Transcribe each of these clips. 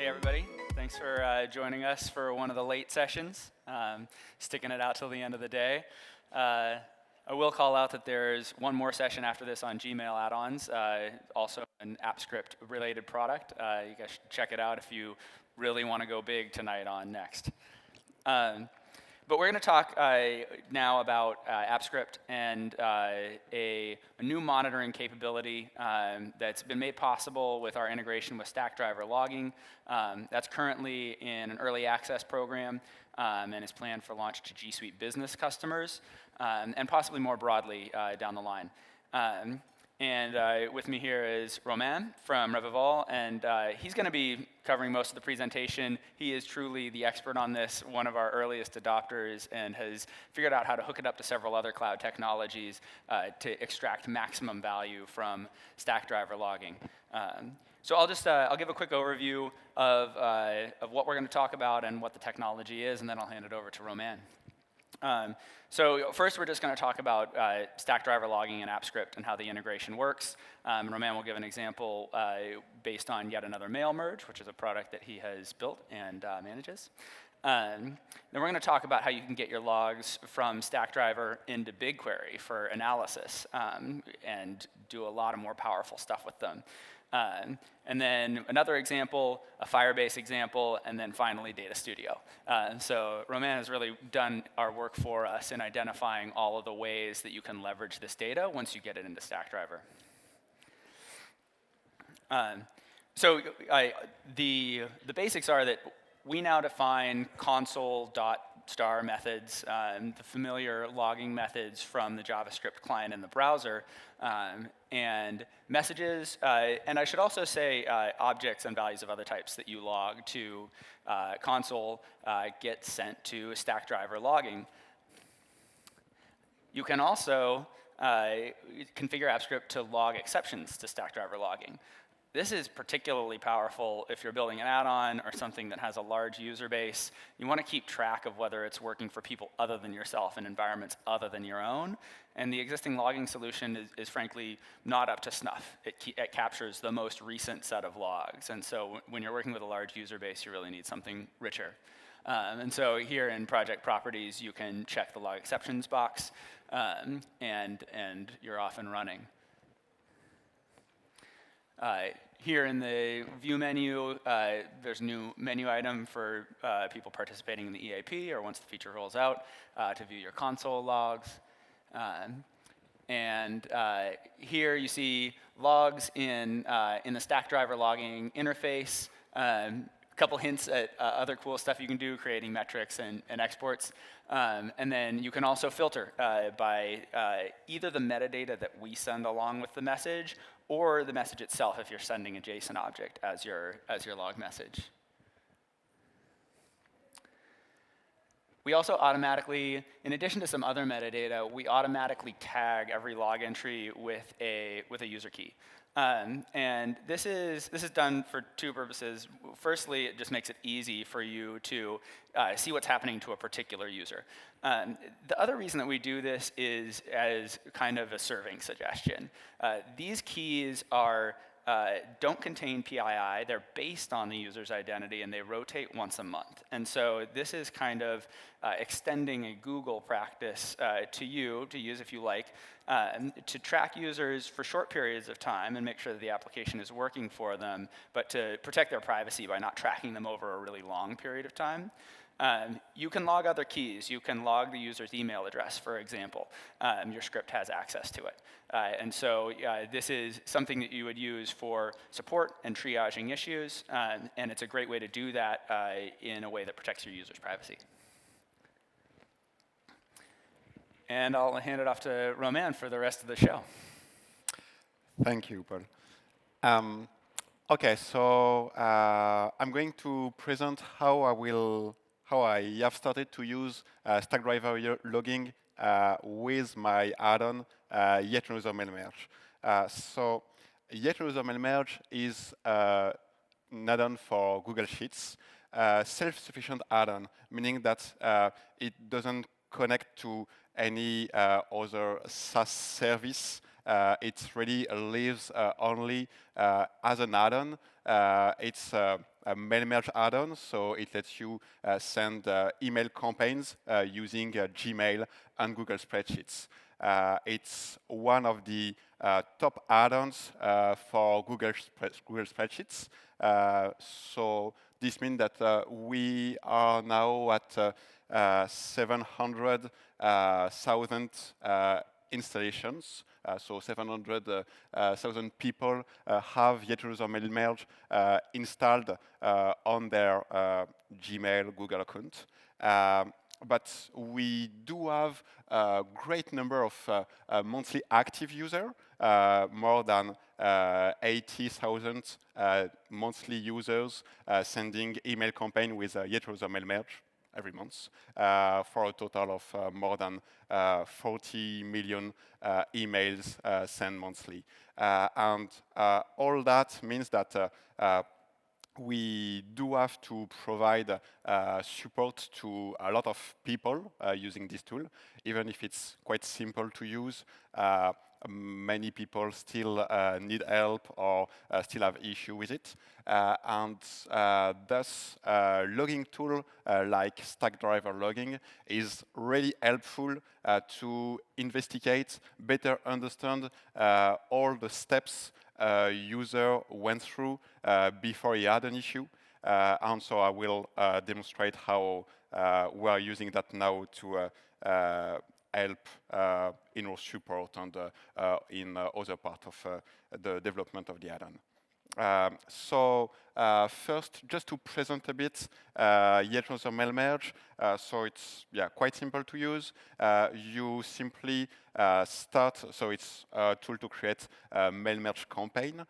Hey everybody, thanks for joining us for one of the late sessions, sticking it out till the end of the day. I will call out that there's one more session after this on Gmail add-ons, also an AppScript related product. You guys should check it out if you really want to go big tonight on Next. But we're going to talk now about AppScript and a new monitoring capability that's been made possible with our integration with Stackdriver logging. That's currently in an early access program and is planned for launch to G Suite business customers and possibly more broadly down the line. And with me here is Romain from Revevol, and he's going to be covering most of the presentation. He is truly the expert on this, one of our earliest adopters, and has figured out how to hook it up to several other cloud technologies to extract maximum value from Stackdriver logging. So I'll give a quick overview of what we're going to talk about and what the technology is, and then I'll hand it over to Romain. So first, we're just going to talk about Stackdriver logging and AppScript and how the integration works. Romain will give an example based on yet another mail merge, which is a product that he has built and manages. Then we're going to talk about how you can get your logs from Stackdriver into BigQuery for analysis and do a lot of more powerful stuff with them. And then another example, a Firebase example, and then finally Data Studio. So Romain has really done our work for us in identifying all of the ways that you can leverage this data once you get it into Stackdriver. The basics are that we now define console.star methods, the familiar logging methods from the JavaScript client in the browser, and messages, and I should also say objects and values of other types that you log to console get sent to Stackdriver logging. You can also configure AppScript to log exceptions to Stackdriver logging. This is particularly powerful if you're building an add-on or something that has a large user base. You want to keep track of whether it's working for people other than yourself in environments other than your own. And the existing logging solution is frankly not up to snuff. It captures the most recent set of logs. And so when you're working with a large user base, you really need something richer. And so here in project properties, you can check the log exceptions box, and you're off and running. Here in the view menu, there's a new menu item for people participating in the EAP or once the feature rolls out to view your console logs. And here you see logs in the Stackdriver logging interface. A couple hints at other cool stuff you can do, creating metrics and exports. And then you can also filter by either the metadata that we send along with the message or the message itself if you're sending a JSON object as your log message. We also automatically, in addition to some other metadata, we automatically tag every log entry with a user key. And this is done for two purposes. Firstly, it just makes it easy for you to see what's happening to a particular user. The other reason that we do this is as kind of a serving suggestion. These keys don't contain PII. They're based on the user's identity, and they rotate once a month. And so this is kind of extending a Google practice to use if you like, to track users for short periods of time and make sure that the application is working for them, but to protect their privacy by not tracking them over a really long period of time. You can log other keys. You can log the user's email address, for example. Your script has access to it. And so this is something that you would use for support and triaging issues, and it's a great way to do that in a way that protects your user's privacy. And I'll hand it off to Romain for the rest of the show. Thank you, Paul. OK, so I'm going to present how I have started to use Stackdriver logging with my add-on, Yet Another Mail Merge. So Yet Another Mail Merge is an add-on for Google Sheets, self-sufficient add-on, meaning that it doesn't connect to any other SaaS service. It really lives only as an add-on. It's a mail merge add-on, so it lets you send email campaigns using Gmail and Google Spreadsheets. It's one of the top add-ons for Google Spreadsheets. So this means that we are now at 700,000 installations. So 700,000 people have Yet Mail Merge installed on their Gmail, Google account. But we do have a great number of monthly active users, more than 80,000 monthly users sending email campaign with Yet Mail Merge every month, for a total of more than 40 million emails sent monthly. And all that means that we do have to provide support to a lot of people using this tool, even if it's quite simple to use. Many people still need help or still have issue with it. And thus, logging tool like Stackdriver Logging is really helpful to investigate, better understand all the steps user went through before he had an issue. And so I will demonstrate how we are using that now to help in our support and in other part of the development of the add-on. So first, just to present a bit Yet Mail Merge. So it's quite simple to use. You simply start, so it's a tool to create a mail merge campaign,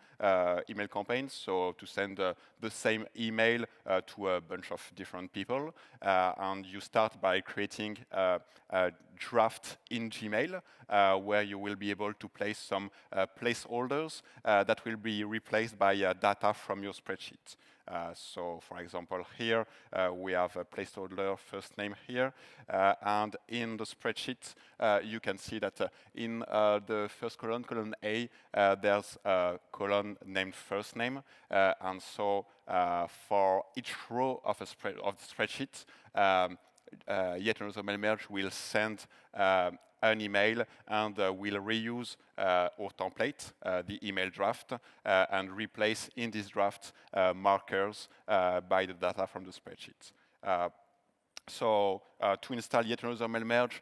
email campaigns, so to send the same email to a bunch of different people. And you start by creating a draft in Gmail, where you will be able to place some placeholders that will be replaced by data from your spreadsheet. So, for example, here we have a placeholder first name here, and in the spreadsheet you can see that in the first column, column A, there's a column named first name, and so for each row of the spreadsheet, Yet Mail Merge will send an email and will reuse our template, the email draft, and replace in this draft markers by the data from the spreadsheet. So to install Yet Mail Merge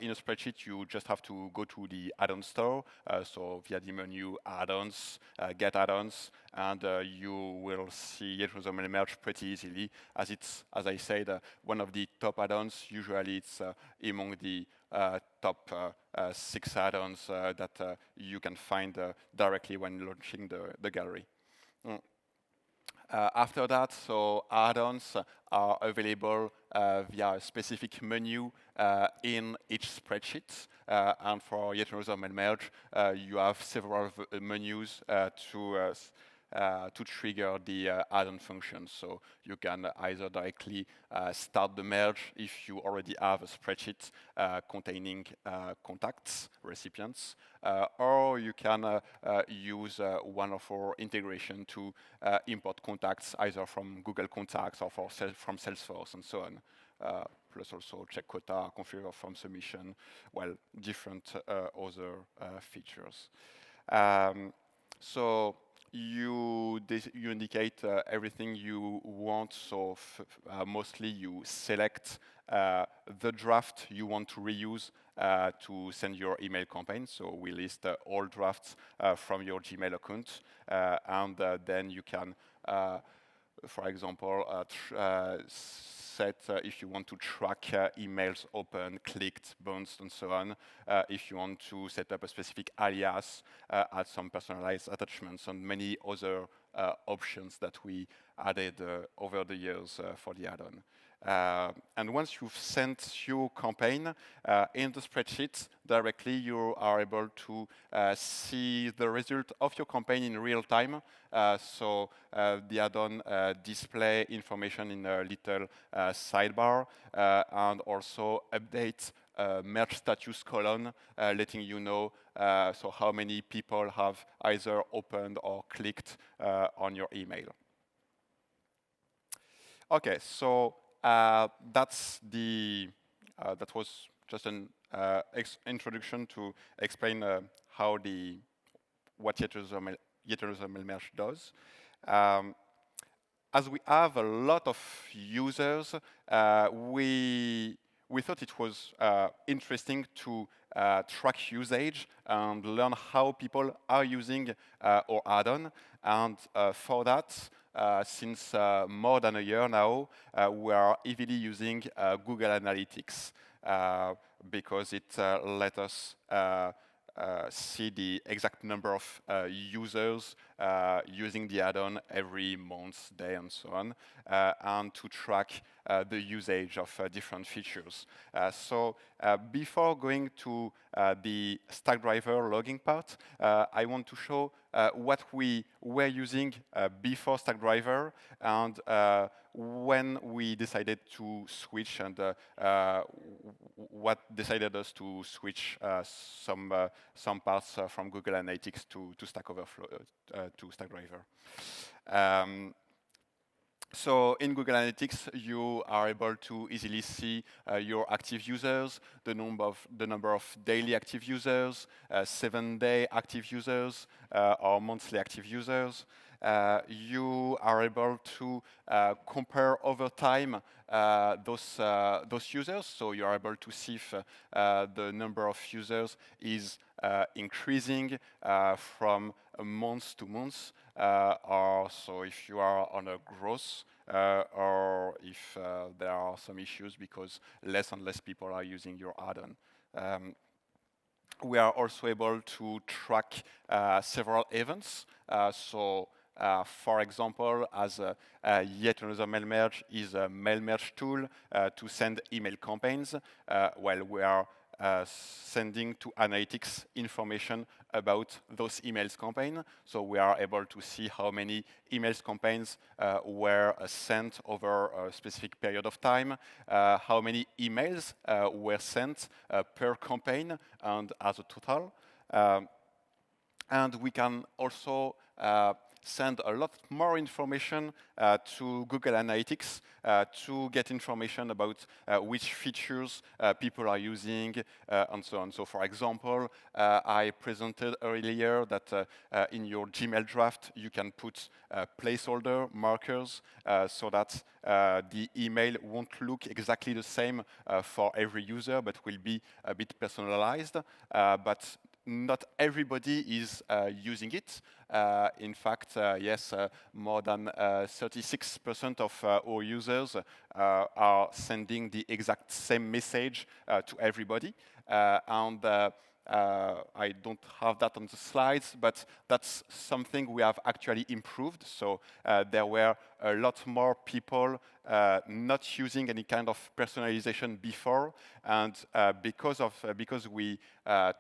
in a spreadsheet, you just have to go to the add-on store. So via the menu add-ons, get add-ons, and you will see Yet Mail Merge pretty easily, as it's, as I said, one of the top add-ons. Usually it's among the top 6 add-ons that you can find directly when launching the gallery. After that, so add-ons are available via a specific menu in each spreadsheet. And for Yet Mail Merge, you have several menus to trigger the add-on function. So you can either directly start the merge if you already have a spreadsheet containing contacts, recipients, or you can use one of our integration to import contacts either from Google Contacts or from Salesforce and so on. Plus also check quota, configure form submission, well, different other features. So you indicate everything you want, so mostly you select the draft you want to reuse to send your email campaign. So we list all drafts from your Gmail account, and then you can, for example, set if you want to track emails open, clicked, bounced, and so on. If you want to set up a specific alias, add some personalized attachments, and many other options that we added over the years for the add-on. And once you've sent your campaign in the spreadsheet directly, you are able to see the result of your campaign in real time. So the add-on display information in a little sidebar, and also update merge status column, letting you know so how many people have either opened or clicked on your email. Okay, so that's the that was just an introduction to explain how the what heterosomal merge does. Um, as we have a lot of users, we thought it was interesting to track usage and learn how people are using our add-on. And for that, since more than a year now, we are heavily using Google Analytics because it let us see the exact number of users using the add-on every month, day, and so on, and to track the usage of different features. So before going to the Stackdriver logging part, I want to show what we were using before Stackdriver and when we decided to switch and what decided us to switch some parts from Google Analytics to Stack Overflow, to Stackdriver. So in Google Analytics, you are able to easily see your active users, the number of daily active users, 7-day active users, or monthly active users. You are able to compare over time those users. So you are able to see if the number of users is increasing from month to month, or so if you are on a growth, or if there are some issues because less and less people are using your add-on. We are also able to track several events. For example, as yet another mail merge is a mail merge tool to send email campaigns, while we are sending to analytics information about those emails campaign. So we are able to see how many emails campaigns were sent over a specific period of time, how many emails were sent per campaign and as a total. And we can also send a lot more information to Google Analytics to get information about which features people are using and so on. So for example, I presented earlier that in your Gmail draft, you can put placeholder markers so that the email won't look exactly the same for every user, but will be a bit personalized. But not everybody is using it. In fact, yes, more than 36% of our users are sending the exact same message to everybody. I don't have that on the slides, but that's something we have actually improved. So there were a lot more people not using any kind of personalization before, and because we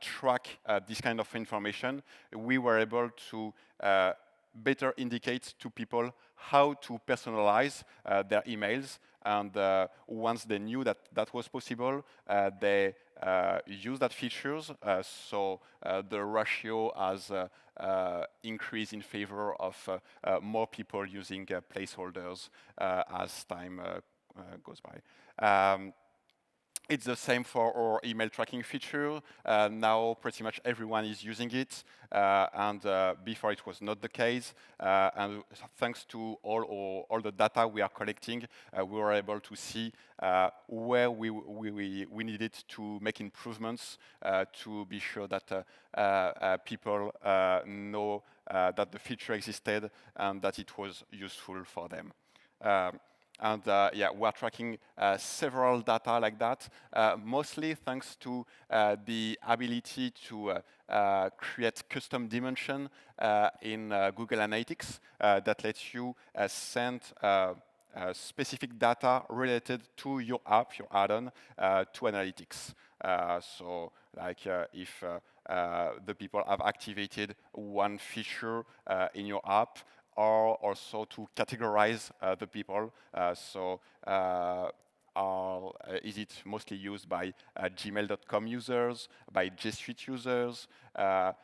track this kind of information, we were able to better indicate to people how to personalize their emails. And once they knew that that was possible, they use that features. So the ratio has increased in favor of more people using placeholders as time goes by. It's the same for our email tracking feature. Now pretty much everyone is using it, and before it was not the case. And thanks to all the data we are collecting, we were able to see where we needed to make improvements to be sure that people know that the feature existed and that it was useful for them. And yeah, we're tracking several data like that, mostly thanks to the ability to create custom dimension in Google Analytics that lets you send specific data related to your app, your add-on, to analytics. So like if the people have activated one feature in your app, or also to categorize the people. Is it mostly used by gmail.com users, by G Suite users? How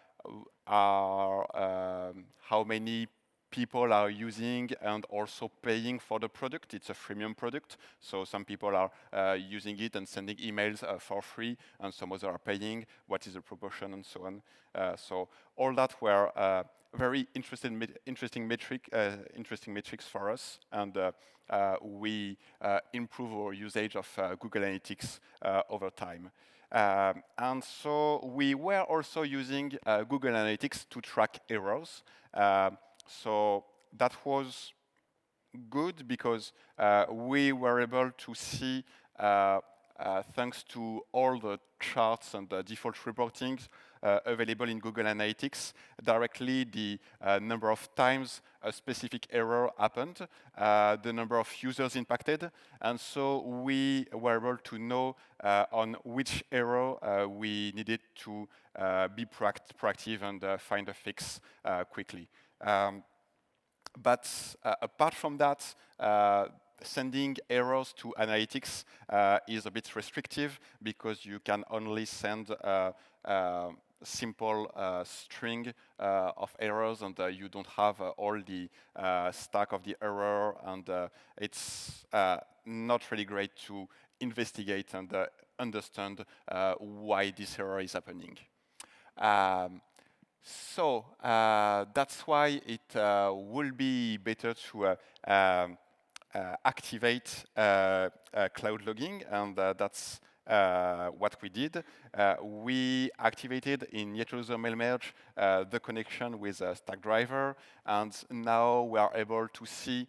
many people are using and also paying for the product. It's a freemium product, so some people are using it and sending emails for free, and some others are paying. What is the proportion, and so on. So all that were very interesting metrics for us, and we improve our usage of Google Analytics over time. And so we were also using Google Analytics to track errors. So that was good because we were able to see, thanks to all the charts and the default reportings available in Google Analytics, directly the number of times a specific error happened, the number of users impacted, and so we were able to know on which error we needed to be proactive and find a fix quickly. But apart from that, sending errors to analytics is a bit restrictive because you can only send a simple string of errors, and you don't have all the stack of the error, and it's not really great to investigate and understand why this error is happening. So that's why it will be better to activate cloud logging, and that's what we did. We activated in YetUser Mail Merge the connection with Stackdriver, and now we are able to see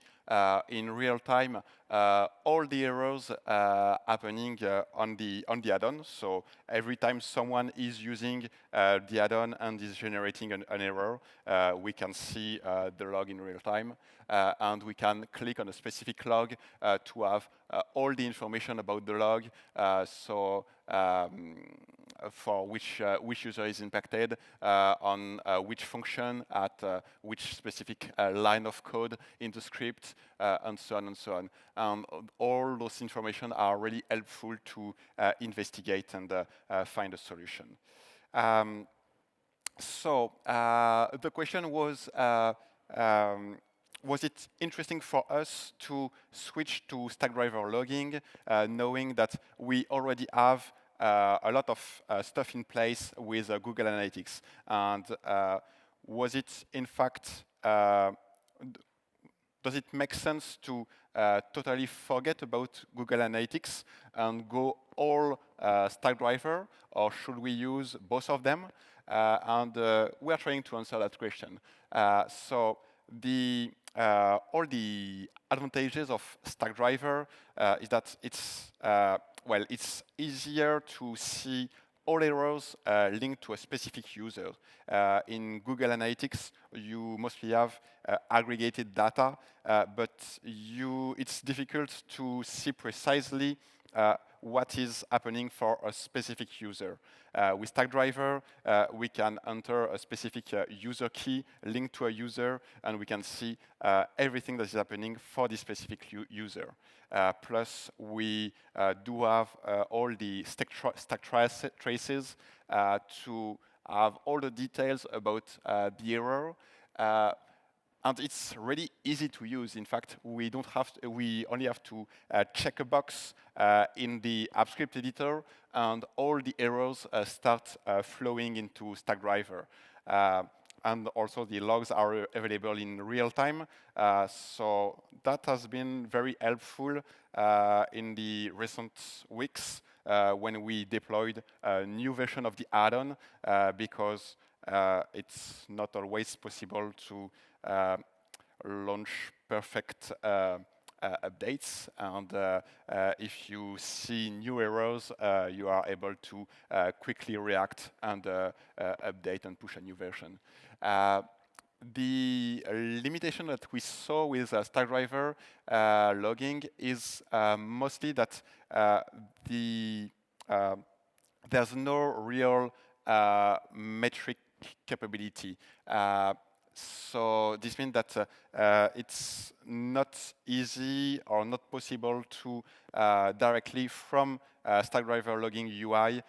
in real time all the errors happening on the add-on. So every time someone is using the add-on and is generating an error, we can see the log in real time, and we can click on a specific log to have all the information about the log. So for which user is impacted, on which function, at which specific line of code in the script, and so on and so on. And all those information are really helpful to investigate and find a solution. So the question was it interesting for us to switch to Stackdriver logging, knowing that we already have a lot of stuff in place with Google Analytics? And was it, in fact, does it make sense to totally forget about Google Analytics and go all Stackdriver, or should we use both of them? And we are trying to answer that question. So all the advantages of Stackdriver is that it's well, it's easier to see all errors linked to a specific user. In Google Analytics, you mostly have aggregated data, but it's difficult to see precisely what is happening for a specific user. With Stackdriver, we can enter a specific user key linked to a user, and we can see everything that is happening for this specific user. Plus, we do have all the stack traces to have all the details about the error. And it's really easy to use. In fact, we only have to check a box in the AppScript editor, and all the errors start flowing into Stackdriver. And also the logs are available in real time. So that has been very helpful in the recent weeks when we deployed a new version of the add-on, because it's not always possible to launch perfect updates, and if you see new errors, you are able to quickly react and update and push a new version. The limitation that we saw with Stackdriver logging is mostly that there's no real metric capability. So this means that it's not easy or not possible to directly from Stackdriver logging UI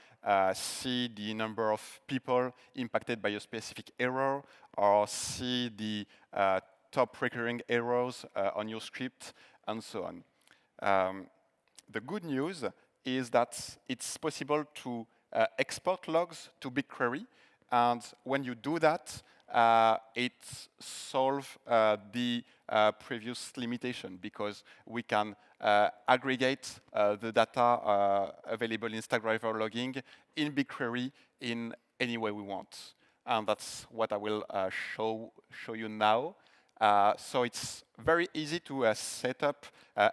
see the number of people impacted by a specific error, or see the top recurring errors on your script, and so on. The good news is that it's possible to export logs to BigQuery, and when you do that, it solves the previous limitation, because we can aggregate the data available in Stackdriver logging in BigQuery in any way we want. And that's what I will show you now. So it's very easy to set up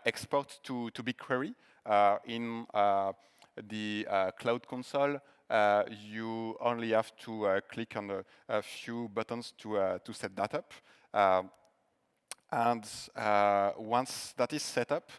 export to BigQuery in the Cloud Console. You only have to click on a few buttons to set that up. And once that is set up,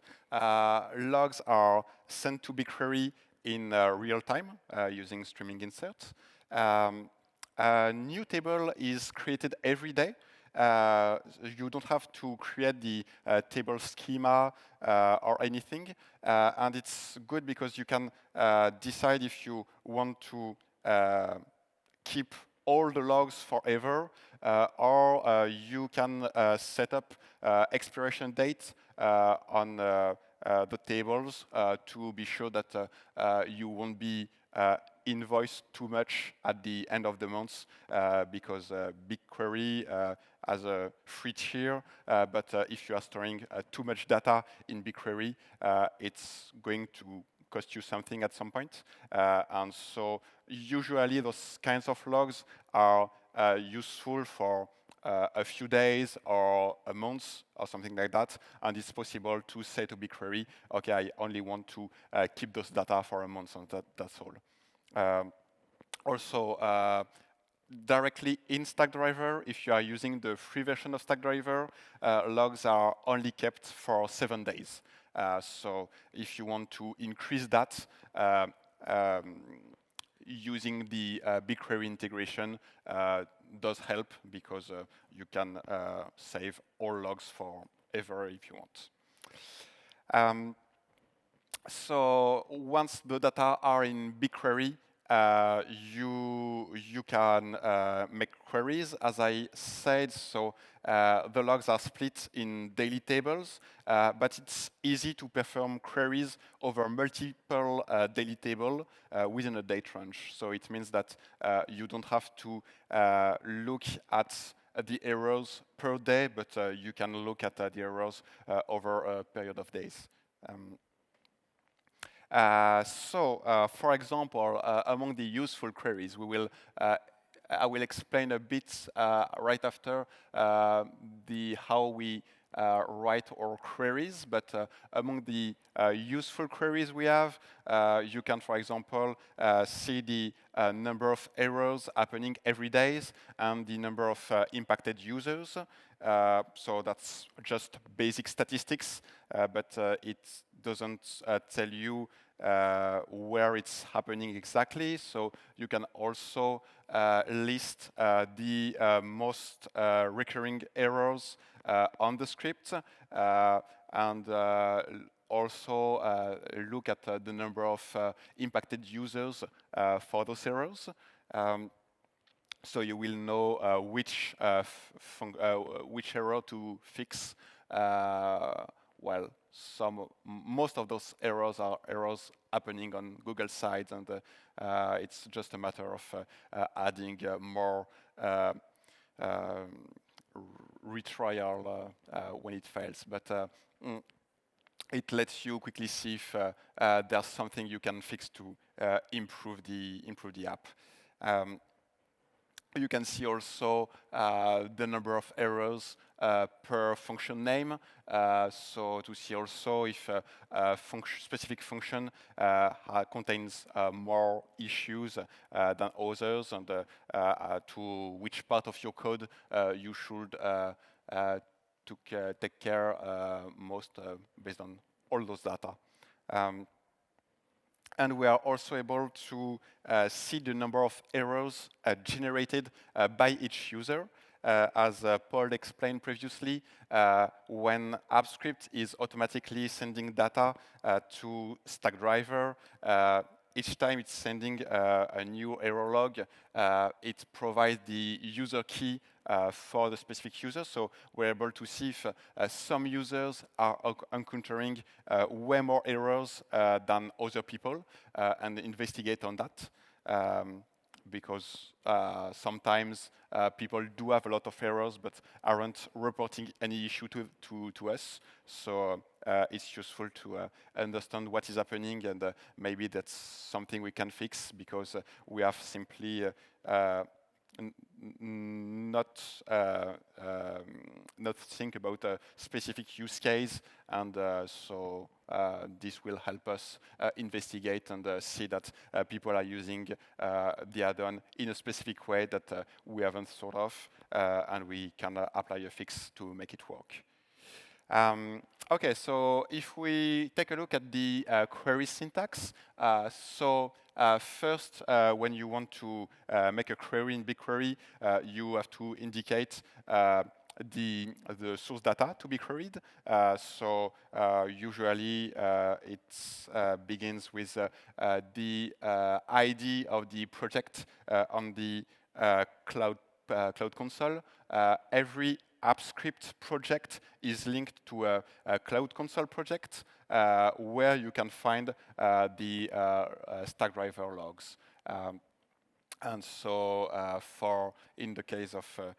logs are sent to BigQuery in real time using streaming insert. A new table is created every day. You don't have to create the table schema or anything. And it's good because you can decide if you want to keep all the logs forever, or you can set up expiration date on the tables to be sure that you won't be invoiced too much at the end of the month, because BigQuery has a free tier, but if you are storing too much data in BigQuery, it's going to cost you something at some point. And so usually those kinds of logs are useful for a few days or a month or something like that, and it's possible to say to BigQuery, okay, I only want to keep those data for a month, and that's all. Also, directly in Stackdriver, if you are using the free version of Stackdriver, logs are only kept for 7 days. So if you want to increase that, using the BigQuery integration does help, because you can save all logs forever if you want. So once the data are in BigQuery, you can make queries, as I said. So the logs are split in daily tables, but it's easy to perform queries over multiple daily tables within a date range. So it means that you don't have to look at the errors per day, but you can look at the errors over a period of days. For example, among the useful queries, I will explain a bit right after how we write our queries. But among the useful queries we have, you can, for example, see the number of errors happening every day and the number of impacted users. So that's just basic statistics, but it doesn't tell you where it's happening exactly. So you can also list the most recurring errors on the script, and also look at the number of impacted users for those errors. So you will know which error to fix. Well, most of those errors are errors happening on Google sites, and it's just a matter of adding more retrial when it fails. But it lets you quickly see if there's something you can fix to improve the app. You can see also the number of errors per function name. So to see also if a specific function contains more issues than others, and to which part of your code you should take care most based on all those data. And we are also able to see the number of errors generated by each user. As Paul explained previously, when AppScript is automatically sending data to Stackdriver, each time it's sending a new error log, it provides the user key for the specific user. So we're able to see if some users are encountering way more errors than other people and investigate on that. Because sometimes people do have a lot of errors but aren't reporting any issue to us. So it's useful to understand what is happening, and maybe that's something we can fix because we have simply not think about a specific use case, and so this will help us investigate and see that people are using the add-on in a specific way that we haven't thought of, and we can apply a fix to make it work. Okay, so if we take a look at the query syntax, first, when you want to make a query in BigQuery, you have to indicate the source data to be queried. Usually it begins with the ID of the project on the Cloud Console. Every AppScript project is linked to a Cloud Console project where you can find the Stackdriver logs. And so in the case of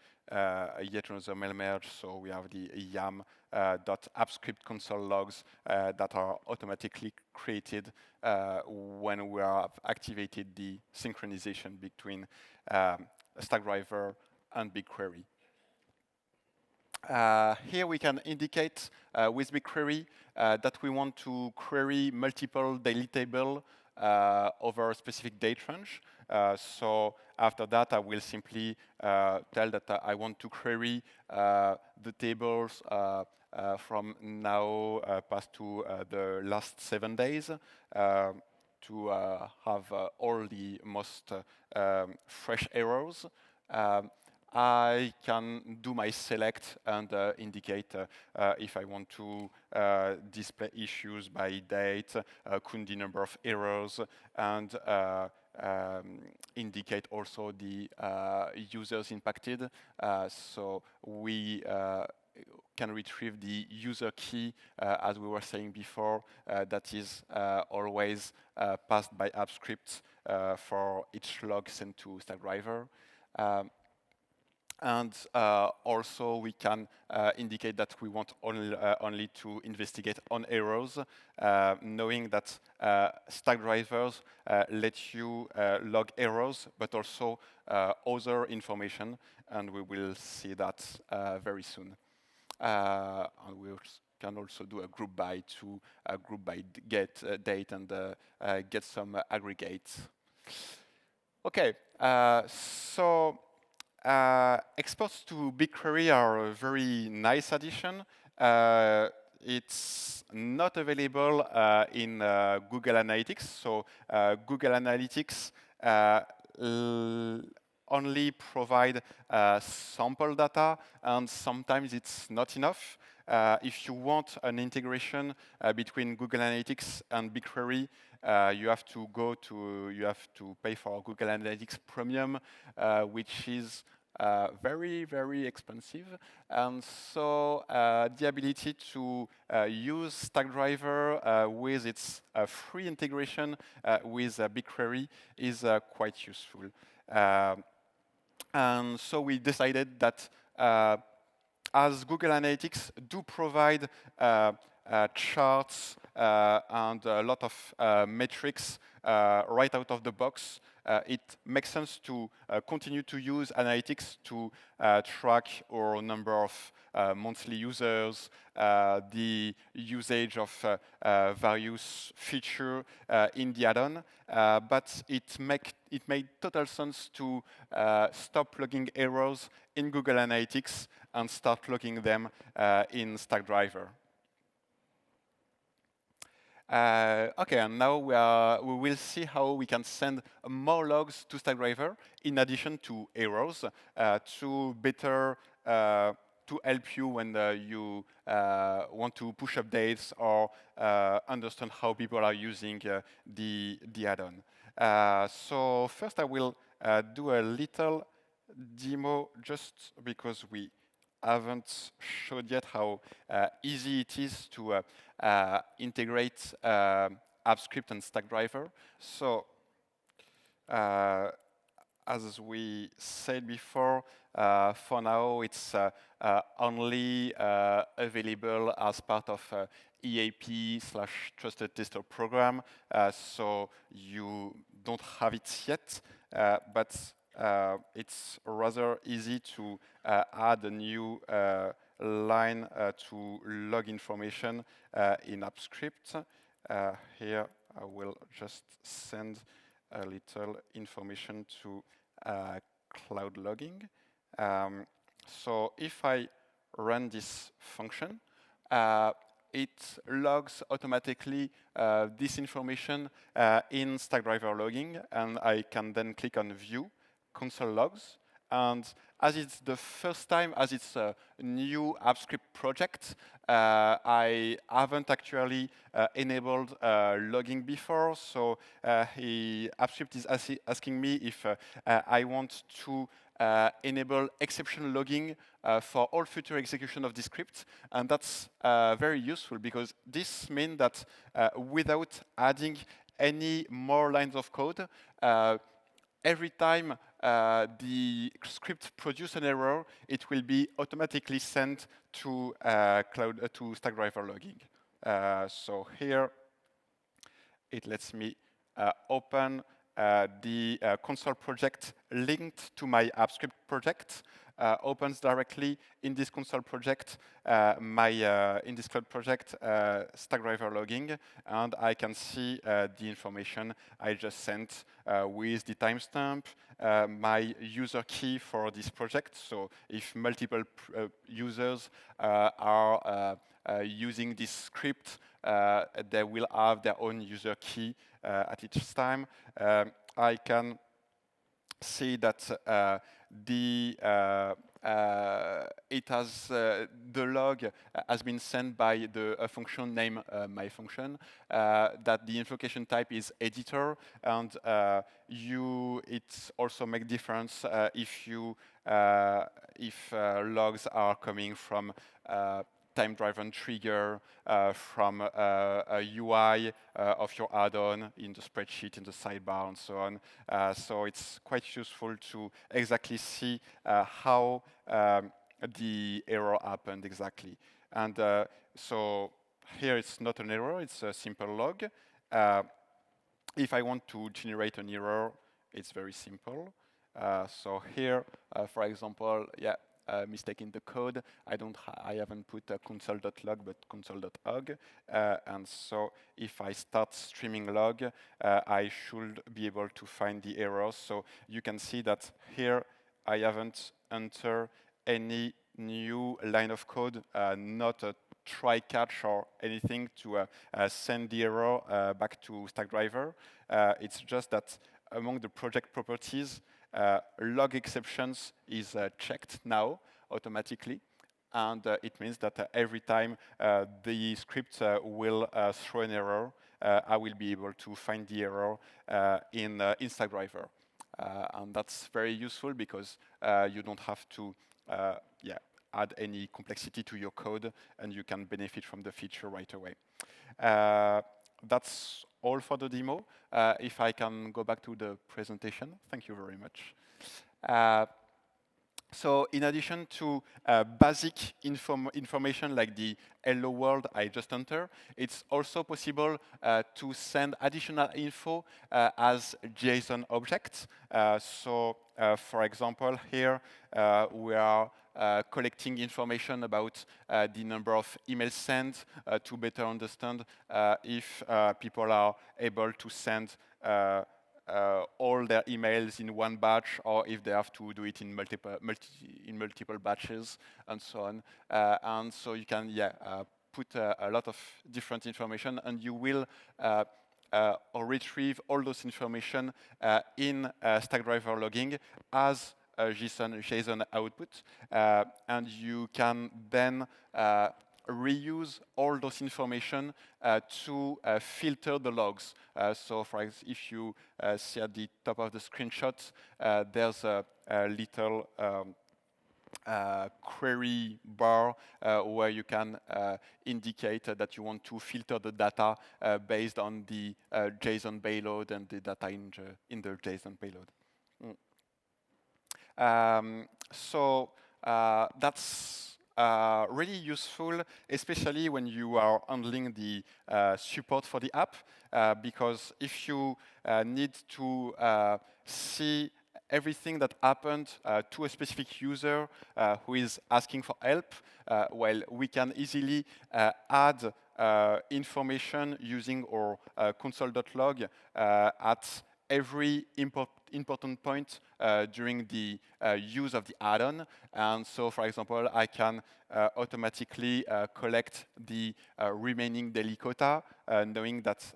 yet another mail merge, so we have the yam.appscript console logs that are automatically created when we have activated the synchronization between Stackdriver and BigQuery. Here we can indicate with BigQuery that we want to query multiple daily tables over a specific date range. So after that, I will simply tell that I want to query the tables from now past to the last 7 days to have all the most fresh errors. I can do my select and indicate if I want to display issues by date, count the number of errors, and indicate also the users impacted. So we can retrieve the user key, as we were saying before, that is always passed by AppScript for each log sent to Stackdriver. And also we can indicate that we want only to investigate on errors, knowing that Stackdrivers let you log errors, but also other information, and we will see that very soon. And we can also do a group by to group by get date and get some aggregates. Okay, so exports to BigQuery are a very nice addition. It's not available in Google Analytics. So Google Analytics only provide sample data, and sometimes it's not enough. If you want an integration between Google Analytics and BigQuery, you have to pay for Google Analytics Premium, which is very, very expensive. And so the ability to use Stackdriver with its free integration with BigQuery is quite useful. And so we decided that as Google Analytics do provide charts and a lot of metrics right out of the box, it makes sense to continue to use analytics to track our number of monthly users, the usage of various features in the add-on, but it made total sense to stop logging errors in Google Analytics and start logging them in Stackdriver. Okay, and now we will see how we can send more logs to Stackdriver in addition to errors to better to help you when you want to push updates or understand how people are using the add-on. So first I will do a little demo just because we haven't showed yet how easy it is to integrate AppScript and Stackdriver. So as we said before, for now it's only available as part of EAP/Trusted Tester program, so you don't have it yet, but it's rather easy to add a new line to log information in AppScript. Here I will just send a little information to cloud logging. So if I run this function, it logs automatically this information in Stackdriver logging, and I can then click on View, Console Logs. And as it's the first time, as it's a new AppScript project, I haven't actually enabled logging before. So AppScript is asking me if I want to enable exception logging for all future execution of the script. And that's very useful because this means that without adding any more lines of code, every time the script produces an error, it will be automatically sent to to Stackdriver logging. So here, it lets me open the console project linked to my AppScript project. Opens directly in this console project, in this cloud project, Stackdriver logging, and I can see the information I just sent with the timestamp, my user key for this project. So if multiple users are using this script, they will have their own user key at each time. I can see that the log has been sent by a function named myFunction, that the invocation type is editor, and it also makes difference if logs are coming from time-driven trigger, from a UI of your add-on in the spreadsheet, in the sidebar, and so on. So it's quite useful to exactly see how the error happened exactly. And so here it's not an error, it's a simple log. If I want to generate an error, it's very simple. So here, for example, mistake in the code. I haven't put console.log, but console.log. And so if I start streaming log, I should be able to find the errors. So you can see that here I haven't entered any new line of code, not a try catch or anything to send the error back to Stackdriver. It's just that among the project properties, log exceptions is checked now automatically, and it means that every time the script will throw an error, I will be able to find the error in Stackdriver. And that's very useful because you don't have to add any complexity to your code, and you can benefit from the feature right away. That's all for the demo. If I can go back to the presentation, thank you very much. So in addition to basic information like the hello world I just entered, it's also possible to send additional info as JSON objects. So for example, here we are collecting information about the number of emails sent to better understand if people are able to send all their emails in one batch, or if they have to do it in multiple batches, and so on. And so you can put a lot of different information, and you will or retrieve all those information in Stackdriver logging as JSON output, and you can then reuse all those information to filter the logs. So if you see at the top of the screenshot, there's a little query bar where you can indicate that you want to filter the data based on the JSON payload and the data in the JSON payload. So that's really useful, especially when you are handling the support for the app, because if you need to see everything that happened to a specific user who is asking for help, well, we can easily add information using our console.log at every important point during the use of the add-on. And so, for example, I can automatically collect the remaining daily quota, knowing that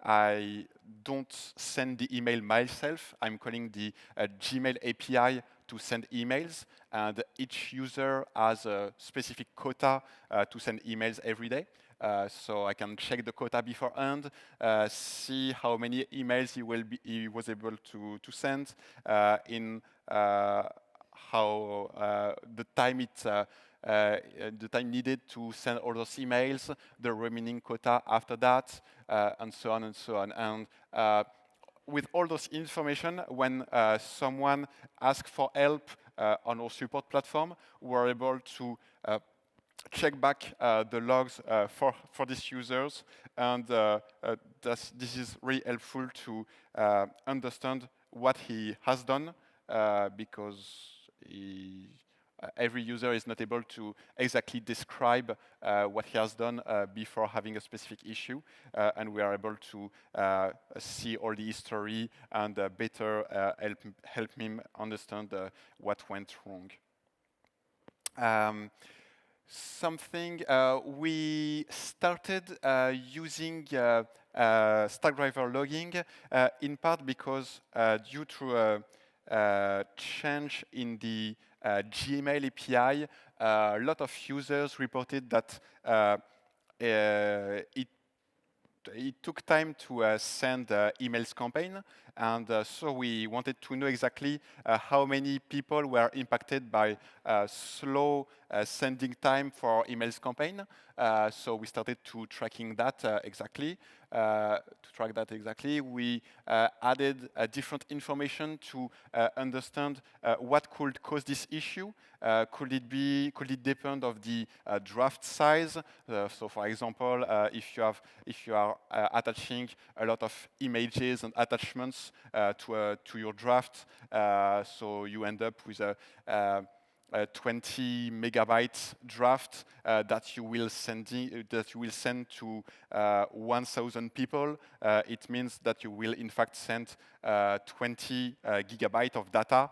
I don't send the email myself. I'm calling the Gmail API to send emails, and each user has a specific quota to send emails every day. So I can check the quota beforehand, see how many emails he was able to send, in how the time the time needed to send all those emails, the remaining quota after that, and so on and so on. And with all those information, when someone asks for help on our support platform, we're able to check back the logs for these users, and this is really helpful to understand what he has done, because every user is not able to exactly describe what he has done before having a specific issue, and we are able to see all the history and better help him understand what went wrong. Something we started using Stackdriver logging in part because due to a change in the Gmail API, a lot of users reported that it took time to send emails campaign, and so we wanted to know exactly how many people were impacted by slow sending time for emails campaign. So we started to tracking that exactly. To track that exactly, we added different information to understand what could cause this issue. Could it depend of the draft size? So, for example, if you are attaching a lot of images and attachments to your draft, so you end up with a 20 megabyte draft that you will send to 1,000 people. It means that you will in fact send 20 gigabyte of data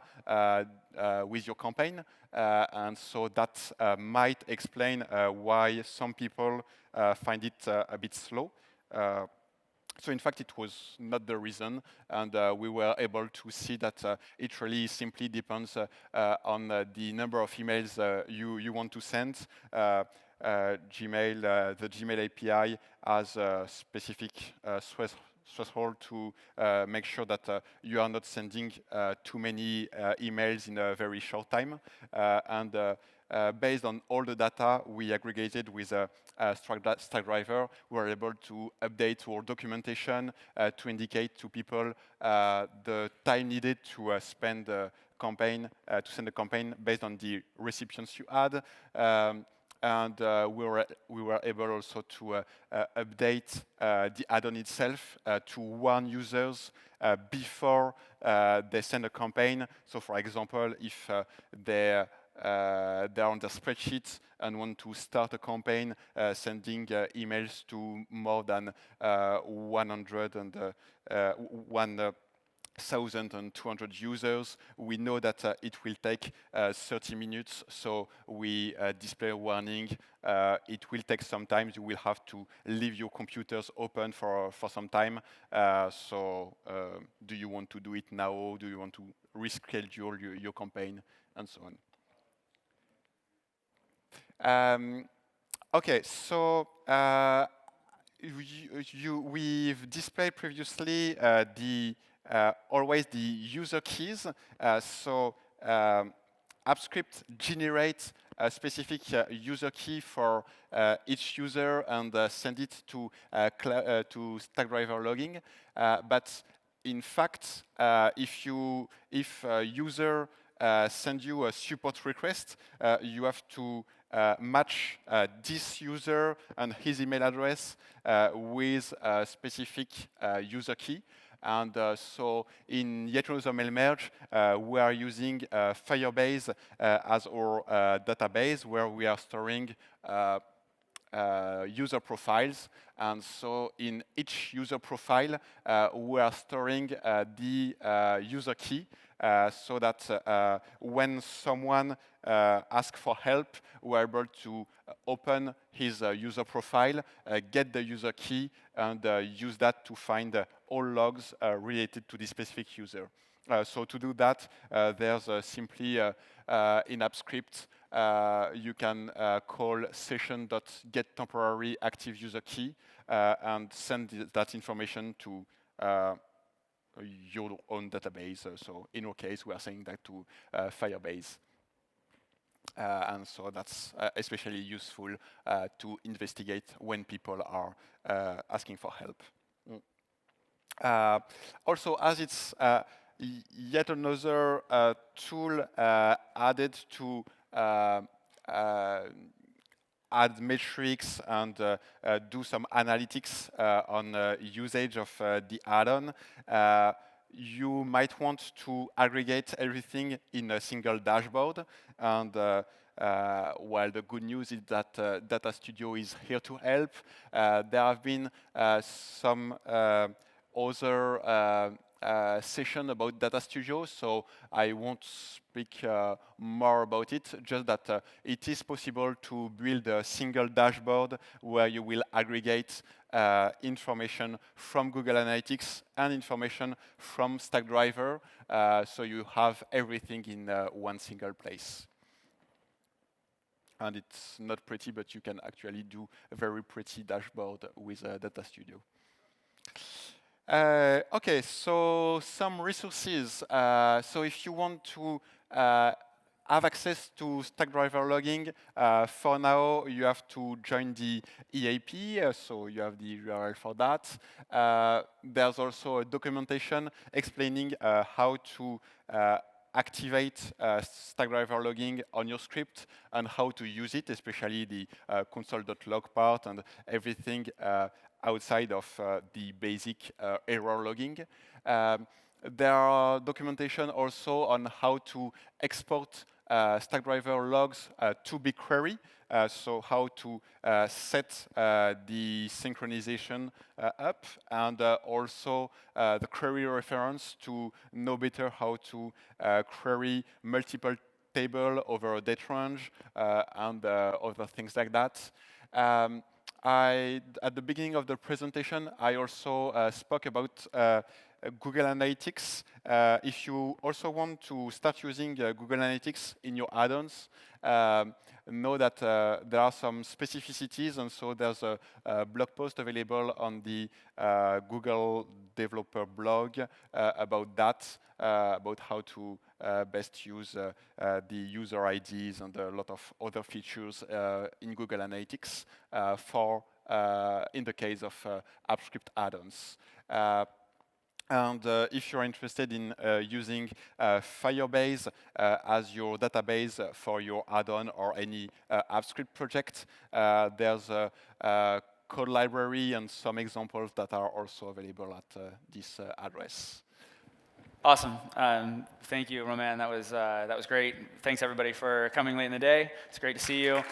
with your campaign, and so that might explain why some people find it a bit slow. So in fact, it was not the reason, and we were able to see that it really simply depends on the number of emails you want to send. Gmail, the Gmail API has a specific threshold to make sure that you are not sending too many emails in a very short time, and based on all the data we aggregated with Stackdriver, we were able to update our documentation to indicate to people the time needed to spend the campaign, to send the campaign based on the recipients you had. And we were able also to update the add-on itself to warn users before they send a campaign. So, for example, if they're on their spreadsheet and want to start a campaign sending emails to more than 100 1,200 users. We know that it will take 30 minutes, so we display a warning. It will take some time. You will have to leave your computers open for some time. Do you want to do it now? Do you want to reschedule your campaign? And so on. Okay, so we've displayed previously always the user keys. AppScript generates a specific user key for each user and send it to Stackdriver logging. But in fact, if a user send you a support request, you have to match this user and his email address with a specific user key. And so in yet another mail merge, we are using Firebase as our database where we are storing user profiles. And so in each user profile, we are storing the user key so that when someone asks for help, we're able to open his user profile, get the user key, and use that to find all logs related to this specific user. So to do that, there's simply in AppScript, you can call session.getTemporary active user key and send that information to your own database. So in our case, we are saying that to Firebase. And so that's especially useful to investigate when people are asking for help. Also, as it's yet another tool added to add metrics and do some analytics on usage of the add-on, you might want to aggregate everything in a single dashboard. And while the good news is that Data Studio is here to help, there have been some other session about Data Studio, so I won't speak more about it, just that it is possible to build a single dashboard where you will aggregate information from Google Analytics and information from Stackdriver, so you have everything in one single place. And it's not pretty, but you can actually do a very pretty dashboard with Data Studio. Okay, so some resources. So if you want to have access to Stackdriver logging, for now you have to join the EAP, so you have the URL for that. There's also a documentation explaining how to activate Stackdriver logging on your script and how to use it, especially the console.log part and everything outside of the basic error logging. There are documentation also on how to export Stackdriver logs to BigQuery, so how to set the synchronization up, and also the query reference to know better how to query multiple tables over a date range and other things like that. At the beginning of the presentation, I also spoke about Google Analytics. If you also want to start using Google Analytics in your add-ons, know that there are some specificities, and so there's a blog post available on the Google developer blog about that, about how to best use the user IDs and a lot of other features in Google Analytics for, in the case of AppScript add-ons. And if you're interested in using Firebase as your database for your add-on or any AppScript project, there's a code library and some examples that are also available at this address. Awesome. Thank you, Romain. That was great. Thanks, everybody, for coming late in the day. It's great to see you.